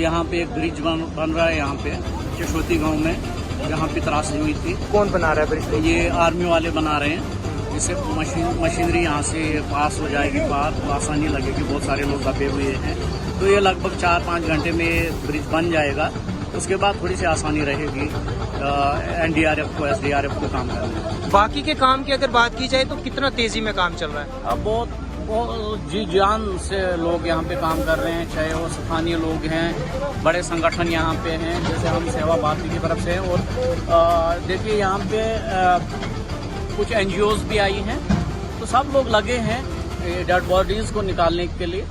यहाँ पे एक ब्रिज बन रहा है यहाँ पे चशोती गांव में, यहाँ पे त्रासदी हुई थी। कौन बना रहा है ब्रिज? ये आर्मी वाले बना रहे हैं, जिससे मशीनरी यहाँ से पास हो जाएगी, पार आसानी लगेगी। बहुत सारे लोग दबे हुए हैं, तो ये लगभग 4-5 घंटे में ब्रिज बन जाएगा। उसके बाद थोड़ी सी आसानी रहेगी NDRF को, SDRF को काम करने। बाकी के काम की अगर बात की जाए तो कितना तेजी में काम चल रहा है? अब बहुत जी जान से लोग यहाँ पे काम कर रहे हैं, चाहे वो स्थानीय लोग हैं, बड़े संगठन यहाँ पे हैं, जैसे हम सेवा भारती की तरफ से हैं। और देखिए यहाँ पे कुछ NGOs भी आई हैं, तो सब लोग लगे हैं डेड बॉडीज को निकालने के लिए।